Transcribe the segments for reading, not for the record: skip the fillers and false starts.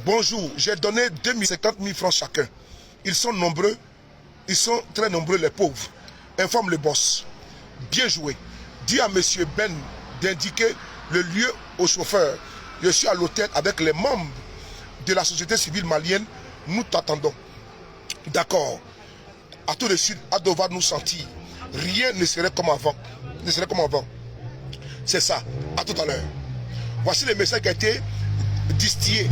Bonjour, j'ai donné 50 000 francs chacun. Ils sont nombreux, ils sont très nombreux les pauvres. Informe le boss. Bien joué. Dis à monsieur Ben d'indiquer le lieu au chauffeur. Je suis à l'hôtel avec les membres de la société civile malienne. Nous t'attendons. D'accord. À tout de suite, Ado va nous sentir. Rien ne serait comme avant. Ne serait comme avant. C'est ça. À tout à l'heure. Voici le message qui a été distillé.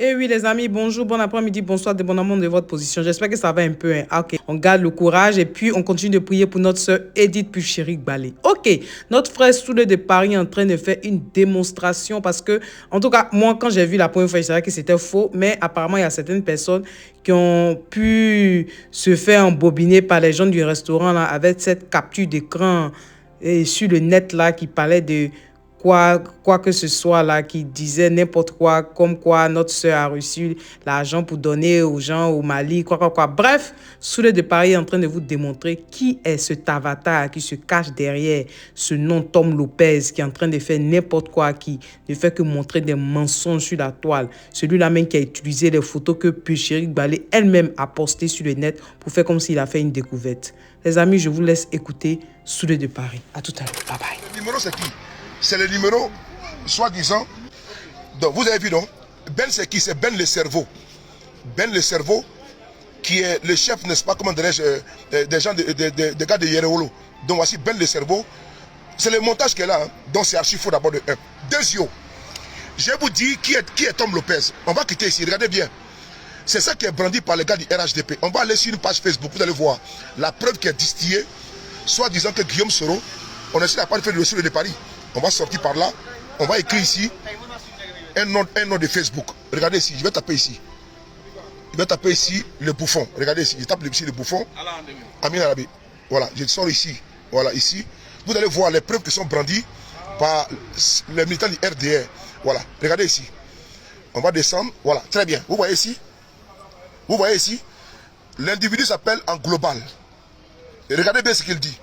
Eh oui les amis, bonjour, bon après-midi, bonsoir, dépendamment de votre position. J'espère que ça va un peu. Ok, on garde le courage et puis on continue de prier pour notre soeur Edith Pucherik Balé. Ok, notre frère Soule de Paris est en train de faire une démonstration parce que, en tout cas, moi quand j'ai vu la première fois, je savais que c'était faux, mais apparemment il y a certaines personnes qui ont pu se faire embobiner par les gens du restaurant là avec cette capture d'écran sur le net là qui parlait de quoi que ce soit là, qui disait n'importe quoi, comme quoi notre soeur a reçu l'argent pour donner aux gens au Mali, quoi. Bref, Soule de Paris est en train de vous démontrer qui est cet avatar qui se cache derrière ce nom Tom Lopez, qui est en train de faire n'importe quoi, qui ne fait que montrer des mensonges sur la toile. Celui-là même qui a utilisé les photos que Pucherik Balé elle-même a postées sur le net pour faire comme s'il a fait une découverte. Les amis, je vous laisse écouter Soule de Paris. À tout à l'heure. Bye bye. Le numéro c'est qui? C'est le numéro, soi-disant. Donc, vous avez vu, non? Ben, c'est qui? C'est Ben le cerveau. Ben le cerveau, qui est le chef, n'est-ce pas, comment dirais-je, des gens, des gars de Yereolo. Donc, voici Ben le cerveau. C'est le montage qui est là. Hein. Donc, c'est archi faux d'abord de 1. Deuxième, je vous dis qui est Tom Lopez. On va quitter ici, regardez bien. C'est ça qui est brandi par les gars du RHDP. On va aller sur une page Facebook, vous allez voir la preuve qui est distillée, soit disant que Guillaume Soro, on essaie de faire le Soule de Paris. On va sortir par là, on va écrire ici un nom de Facebook. Regardez ici, je vais taper ici. Je vais taper ici le bouffon. Regardez ici, je tape ici le bouffon. Amin Arabi. Voilà, je sors ici. Voilà, ici. Vous allez voir les preuves qui sont brandies par les militants du RDR. Voilà, regardez ici. On va descendre. Voilà, très bien. Vous voyez ici? Vous voyez ici? L'individu s'appelle en global. Et regardez bien ce qu'il dit.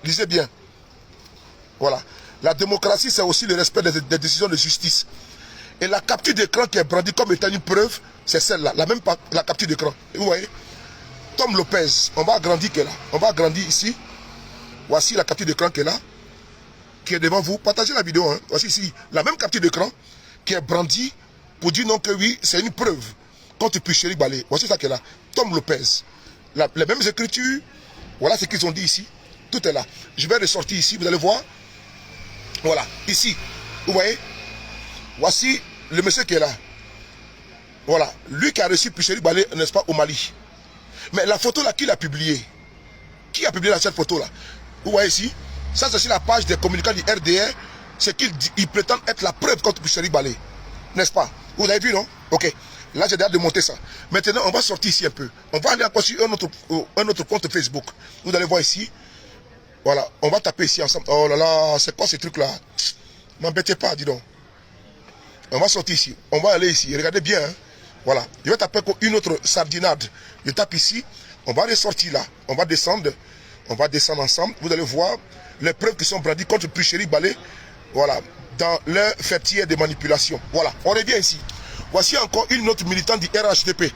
Lisez bien. Voilà. La démocratie, c'est aussi le respect des décisions de justice. Et la capture d'écran qui est brandie comme étant une preuve, c'est celle-là. La capture d'écran. Vous voyez? Tom Lopez, on va agrandir qui est là. On va agrandir ici. Voici la capture d'écran qui est là. Qui est devant vous. Partagez la vidéo. Hein. Voici ici la même capture d'écran qui est brandie pour dire non que oui, c'est une preuve contre Pucherik Balé. Voici ça qui est là. Tom Lopez. Les mêmes écritures. Voilà ce qu'ils ont dit ici. Tout est là. Je vais ressortir ici. Vous allez voir. Voilà, ici, vous voyez, voici le monsieur qui est là. Voilà, lui qui a reçu Pucherik Balé, n'est-ce pas, au Mali. Mais la photo là, qui l'a publiée? Qui a publié cette photo là? Vous voyez ici, ça c'est sur la page des communicants du RDR, c'est qu'il prétend être la preuve contre Pucherik Balé. N'est-ce pas? Vous avez vu, non? Ok, là j'ai déjà démonté ça. Maintenant, on va sortir ici un peu. On va aller encore sur un autre compte Facebook. Vous allez voir ici. Voilà, on va taper ici ensemble. Oh là là, c'est quoi ce truc-là? M'embêtez pas, dis donc. On va sortir ici. On va aller ici. Regardez bien. Hein. Voilà. Je vais taper une autre sardinade. Je tape ici. On va ressortir là. On va descendre. On va descendre ensemble. Vous allez voir les preuves qui sont brandies contre Pucherik Balé. Voilà. Dans leur fertière de manipulation. Voilà. On revient ici. Voici encore une autre militante du RHDP.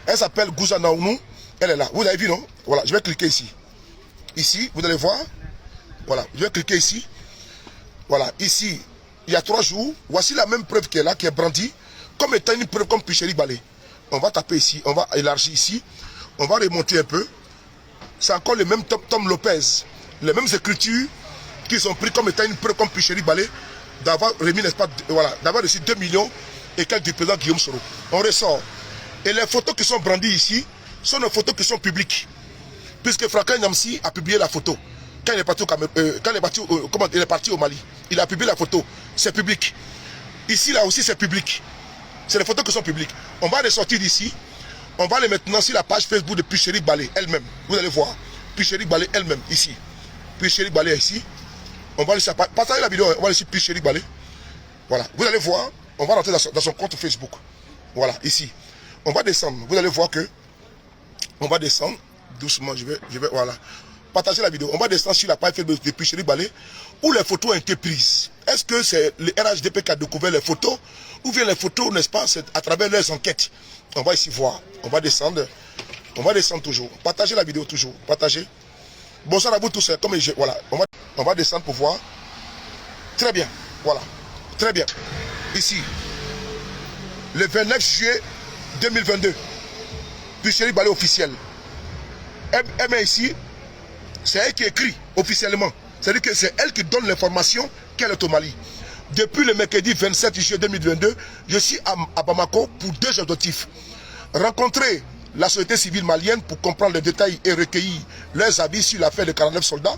Elle s'appelle Gouza Naounou. Elle est là. Vous avez vu, non? Voilà. Je vais cliquer ici. Ici, vous allez voir. Voilà, je vais cliquer ici. Voilà, ici, il y a 3 jours. Voici la même preuve qui est là, qui est brandie, comme étant une preuve comme Pucherik Balé. On va taper ici, on va élargir ici. On va remonter un peu. C'est encore le même Tom Lopez. Les mêmes écritures qui sont prises comme étant une preuve comme Pucherik Balé d'avoir remis, n'est-ce pas, voilà, d'avoir reçu 2 millions et quelques du président Guillaume Soro. On ressort. Et les photos qui sont brandies ici sont des photos qui sont publiques. Puisque Franklin Nyamsi a publié la photo. Quand il est parti il est parti au Mali, il a publié la photo. C'est public. Ici, là aussi, c'est public. C'est les photos qui sont publiques. On va les sortir d'ici. On va les maintenant sur la page Facebook de Pucherik Balé elle-même. Vous allez voir. Pucherik Balé elle-même, ici. Pucherik Balé ici. On va aller sur partagez la vidéo. On va aller sur Pucherik Balé. Voilà. Vous allez voir. On va rentrer dans son compte Facebook. Voilà, ici. On va descendre. Vous allez voir que. On va descendre. Doucement, je vais, voilà. Partagez la vidéo. On va descendre sur la page Facebook de Pucherik Balé, où les photos ont été prises. Est-ce que c'est le RHDP qui a découvert les photos ou bien les photos, n'est-ce pas, c'est à travers leurs enquêtes? On va ici voir. On va descendre. On va descendre toujours. Partagez la vidéo toujours. Partagez. Bonsoir à vous tous. Comme je, voilà. On va descendre pour voir. Très bien. Voilà. Très bien. Ici. Le 29 juillet 2022. Puis Chérie Balé officiel. Elle met ici. C'est elle qui écrit officiellement. C'est-à-dire que c'est elle qui donne l'information qu'elle est au Mali. Depuis le mercredi 27 juillet 2022, je suis à Bamako pour 2 objectifs. Rencontrer la société civile malienne pour comprendre les détails et recueillir leurs avis sur l'affaire de 49 soldats.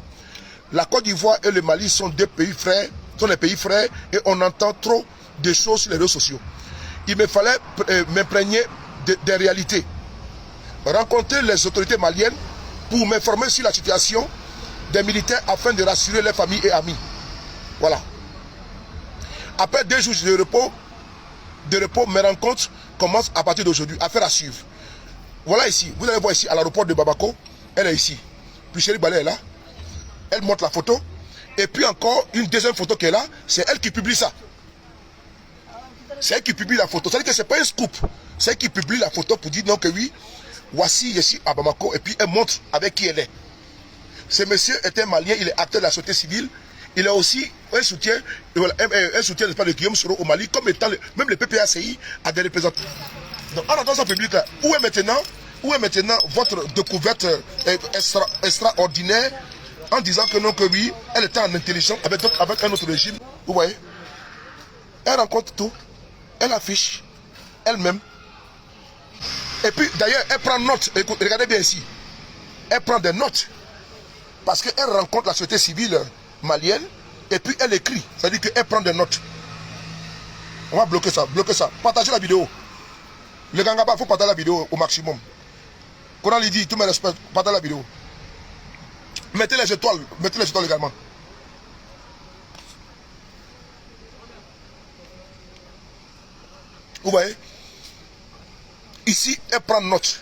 La Côte d'Ivoire et le Mali sont des pays frères, et on entend trop de choses sur les réseaux sociaux. Il me fallait m'imprégner des réalités. Rencontrer les autorités maliennes pour m'informer sur la situation des militaires afin de rassurer leurs familles et amis. Voilà. Après 2 jours de repos, mes rencontres commencent à partir d'aujourd'hui. Affaire à suivre. Voilà ici. Vous allez voir ici à l'aéroport de Bamako. Elle est ici. Puis Chérie Balé est là. Elle montre la photo. Et puis encore une deuxième photo qui est là. C'est elle qui publie ça. C'est elle qui publie la photo. C'est-à-dire que ce n'est pas un scoop. C'est elle qui publie la photo pour dire non que oui, voici ici à Bamako. Et puis elle montre avec qui elle est. Ce monsieur est un Malien. Il est acteur de la société civile. Il a aussi un soutien n'est-ce pas, de Guillaume Soro au Mali, comme étant même le PPACI a des représentants. Donc, en attendant public là, où est maintenant votre découverte extraordinaire en disant que non, que oui, elle était en intelligence avec un autre régime. Vous voyez? Elle rencontre tout, elle affiche elle-même. Et puis d'ailleurs, elle prend note. Écoute, regardez bien ici. Elle prend des notes parce qu'elle rencontre la société civile malienne et puis elle écrit. C'est-à-dire qu'elle prend des notes. On va bloquer ça, Partagez la vidéo. Le Gangaba, il faut partager la vidéo au maximum. Coran lui dit, tout mes respects, partagez la vidéo. Mettez les étoiles également. Vous voyez? Ici, elle prend note.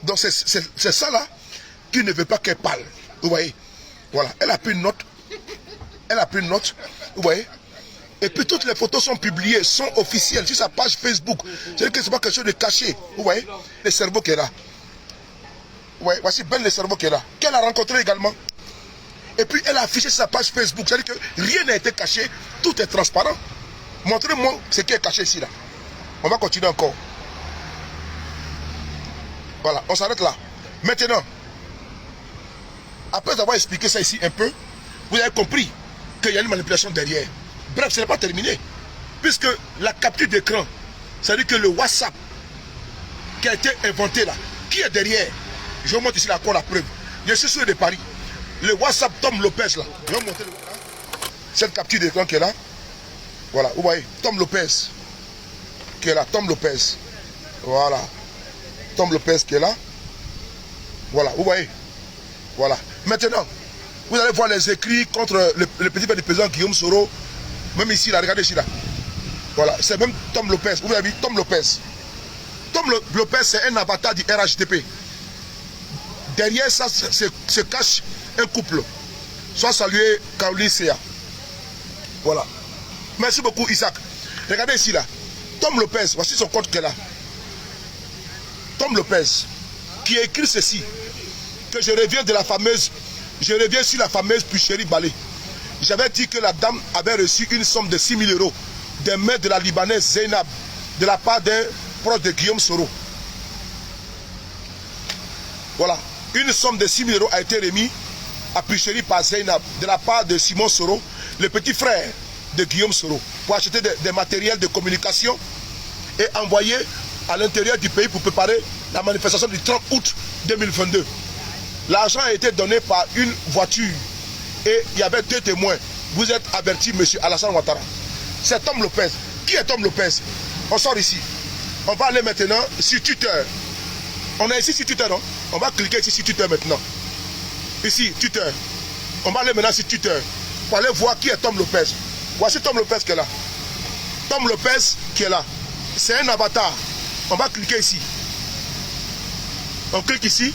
Donc c'est ça là qui ne veut pas qu'elle parle. Vous voyez? Voilà, elle a pris une note. Vous voyez? Et puis toutes les photos sont publiées, sont officielles sur sa page Facebook. C'est-à-dire que ce n'est pas quelque chose de caché. Vous voyez? Le cerveau qui est là. Vous voyez? Voici Ben le cerveau qui est là. Qu'elle a rencontré également. Et puis elle a affiché sur sa page Facebook. C'est-à-dire que rien n'a été caché. Tout est transparent. Montrez-moi ce qui est caché ici là. On va continuer encore. Voilà, on s'arrête là. Maintenant, après avoir expliqué ça ici un peu, vous avez compris qu'il y a une manipulation derrière. Bref, ce n'est pas terminé. Puisque la capture d'écran, c'est-à-dire que le WhatsApp qui a été inventé là, qui est derrière? Je vous montre ici encore la preuve. Je suis sûr de Paris. Le WhatsApp Tom Lopez là. Je vais vous montrer cette capture d'écran qui est là. Voilà, vous voyez, Tom Lopez qui est là, Tom Lopez. Voilà. Tom Lopez qui est là. Voilà, vous voyez. Voilà. Maintenant, vous allez voir les écrits contre le petit père du président Guillaume Soro. Même ici, là, regardez ici, là. Voilà, c'est même Tom Lopez. Vous avez vu, Tom Lopez. Tom Lopez, c'est un avatar du RHDP. Derrière ça, se cache un couple. Soit salué Caroline Sea. Voilà. Merci beaucoup, Isaac. Regardez ici, là. Tom Lopez, voici son compte qui est là. Tom Lopez, qui a écrit ceci. Que je reviens sur la fameuse Chérie Balé. J'avais dit que la dame avait reçu une somme de 6 000 € des mains de la Libanaise Zeynab, de la part d'un proche de Guillaume Soro. Voilà. Une somme de 6 000 € a été remise à Chérie par Zeynab, de la part de Simon Soro, le petit frère de Guillaume Soro, pour acheter des matériels de communication et envoyer à l'intérieur du pays pour préparer la manifestation du 30 août 2022. L'argent a été donné par une voiture et il y avait 2 témoins. Vous êtes averti, monsieur Alassane Ouattara. C'est Tom Lopez. Qui est Tom Lopez? On sort ici. On va aller maintenant sur Twitter. On est ici sur Twitter, non? On va cliquer ici sur Twitter maintenant. Ici, Twitter. On va aller maintenant sur Twitter pour aller voir qui est Tom Lopez. Voici Tom Lopez qui est là. Tom Lopez qui est là. C'est un avatar. On va cliquer ici. On clique ici.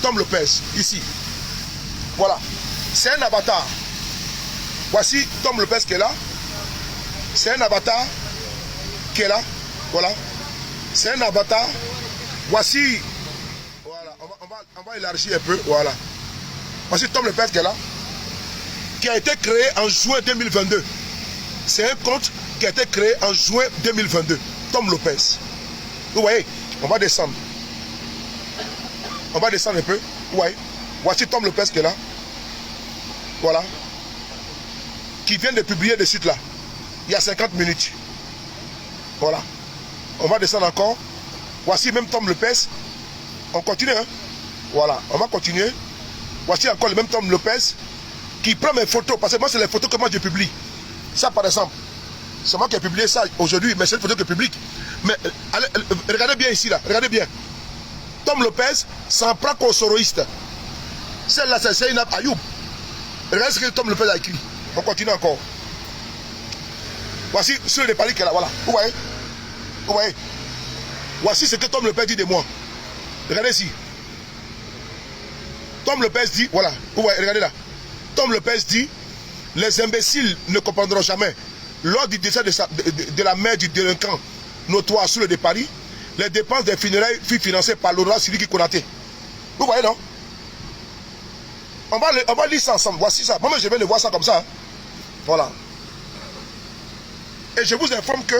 Tom Lopez, ici. Voilà. C'est un avatar. Voici Tom Lopez qui est là. C'est un avatar qui est là. Voilà. C'est un avatar. Voici. Voilà. On va élargir un peu. Voilà. Voici Tom Lopez qui est là. Qui a été créé en juin 2022. C'est un compte qui a été créé en juin 2022. Tom Lopez. Vous voyez, on va descendre. On va descendre un peu. Vous voyez. Voici Tom Lopez qui est là. Voilà. Qui vient de publier de suite là. Il y a 50 minutes. Voilà. On va descendre encore. Voici même Tom Lopez. On continue. Hein? Voilà. On va continuer. Voici encore le même Tom Lopez qui prend mes photos. Parce que moi, c'est les photos que moi je publie. Ça, par exemple. C'est moi qui ai publié ça aujourd'hui. Mais c'est une photo que je publie. Mais allez, regardez bien ici là. Regardez bien. Tom Lopez s'en prend qu'aux soroïstes. Celle-là, c'est Seynab Ayoub. Regardez ce que Tom Lopez a écrit. On continue encore. Voici celui de Paris qui est là. Voilà. Vous voyez? Vous voyez? Voici ce que Tom Lopez dit de moi. Regardez ici. Tom Lopez dit, voilà. Vous voyez, regardez là. Tom Lopez dit, les imbéciles ne comprendront jamais. Lors du décès de la mère du délinquant notoire sur le de Paris, les dépenses des funérailles furent financées par Laurent Siliki Konaté. Vous voyez, non? On va lire ça ensemble. Voici ça. Moi, je viens de voir ça comme ça. Hein. Voilà. Et je vous informe que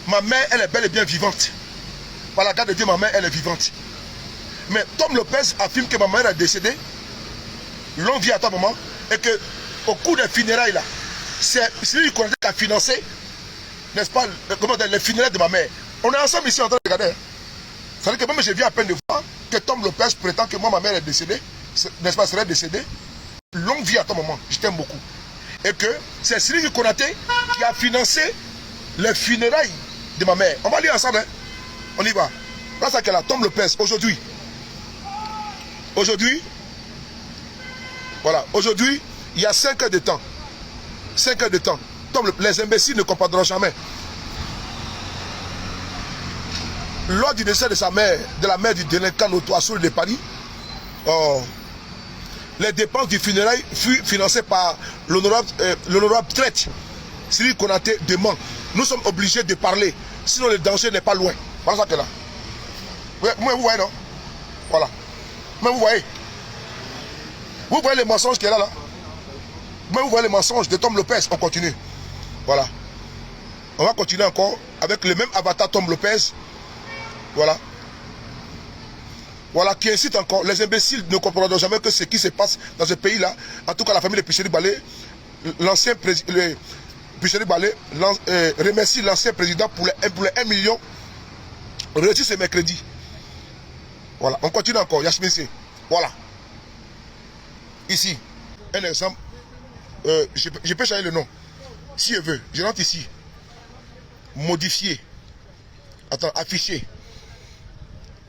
ma mère, elle est bel et bien vivante. Par la grâce de Dieu, ma mère, elle est vivante. Mais Tom Lopez affirme que ma mère est décédée. Longue vie à toi, maman. Et que au cours des funérailles, là, c'est lui qui a financé, n'est-ce pas, les funérailles de ma mère. On est ensemble ici en train de regarder. Ça veut dire que même je viens à peine de voir que Tom Lopez prétend que moi, ma mère est décédée. N'est-ce pas, serait décédée. Longue vie à toi, maman. Je t'aime beaucoup. Et que c'est Siliki Konaté qui a financé les funérailles de ma mère. On va lire ensemble. Hein. On y va. Là, c'est qu'elle a Tom Lopez. Aujourd'hui, voilà. Aujourd'hui, il y a 5 heures de temps. 5 heures de temps. Les imbéciles ne comprendront jamais. Lors du décès de sa mère, de la mère du délinquant notoire sur le de Paris, les dépenses du funérail furent financées par l'honorable traite Siliki Konaté demande. Nous sommes obligés de parler, sinon le danger n'est pas loin. Voilà ça que là. Vous voyez, non? Voilà. Mais vous voyez les mensonges qu'il y a là. Mais vous voyez les mensonges de Tom Lopez. On continue. Voilà. On va continuer encore avec le même avatar Tom Lopez. Voilà. Voilà, qui incite encore. Les imbéciles ne comprendront jamais que ce qui se passe dans ce pays-là. En tout cas, la famille de Picheri Balé, l'ancien président, Picheri Balé, remercie l'ancien président pour les 1 million reçus ce mercredi. Voilà, on continue encore. Yasmine C. Voilà. Ici, un exemple. Je peux changer le nom. Si je veux, je rentre ici. Modifier. Attends, afficher.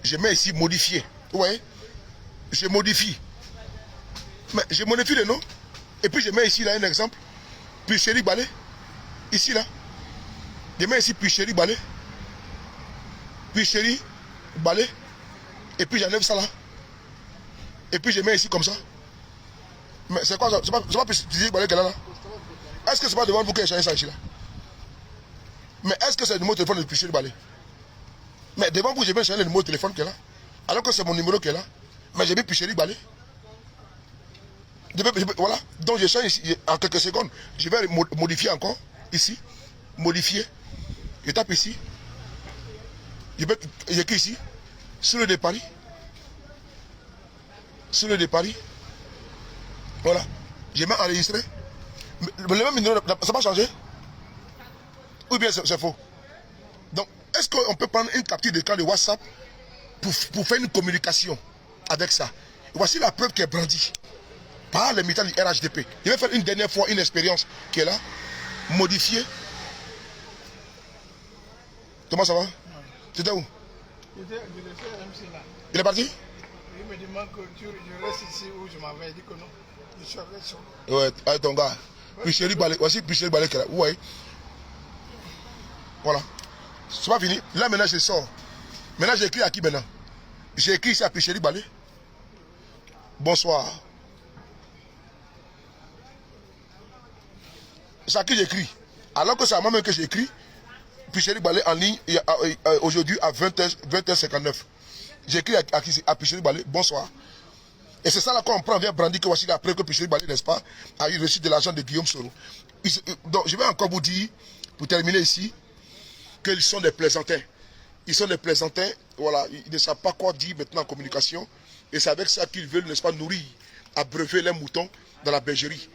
Je mets ici modifier. Vous voyez? Je modifie. Mais je modifie le nom. Et puis je mets ici là un exemple. Picheri Balé. Ici là. Je mets ici Picheri Balé. Picheri Balé. Et puis j'enlève ça là. Et puis je mets ici comme ça. Mais c'est quoi ça? C'est pas Picheri Balé qu'elle a là. Est-ce que c'est pas devant vous qu'elle a changé ça ici là? Mais est-ce que c'est le numéro de téléphone de Picheri Balé? Mais devant vous, je vais changer le numéro de téléphone qui est là. Alors que c'est mon numéro qui est là. Mais j'ai mis Picheri Balé. Voilà. Donc je change ici. En quelques secondes. Je vais modifier encore. Ici. Modifier. Je tape ici. J'écris ici. Sur le de Paris. Sur le de Paris. Voilà. Je mets enregistrer. Le même numéro, ça n'a pas changé? Ou bien c'est faux? Donc, est-ce qu'on peut prendre une capture d'écran de WhatsApp pour faire une communication avec ça? Et voici la preuve qui est brandie par les militants du RHDP. Je vais faire une dernière fois une expérience qui est là. Modifier. Comment ça va? Tu étais où? Il est parti? Il me demande que je reste ici où je m'avais dit que non. Je suis avec son. Ouais, avec ton gars. Picheri Balé. Voici Picheri Balé qui est là. Vous voyez? Voilà. C'est pas fini. Là maintenant je sors. Maintenant j'ai écrit à qui maintenant? J'ai écrit ici à Picheri Balé. Bonsoir. c'est à qui j'écris. Alors que c'est à moi-même que j'écris. Picheri Balé en ligne aujourd'hui à 20h59. J'écris à Picheri Balé, bonsoir. Et c'est ça là qu'on prend, vient brandir que voici après que Picheri Balé, n'est-ce pas, a eu reçu de l'argent de Guillaume Soro. Donc je vais encore vous dire, pour terminer ici, qu'ils sont des plaisantins. Ils sont des plaisantins, voilà, ils ne savent pas quoi dire maintenant en communication. Et c'est avec ça qu'ils veulent, n'est-ce pas, nourrir, abreuver les moutons dans la bergerie.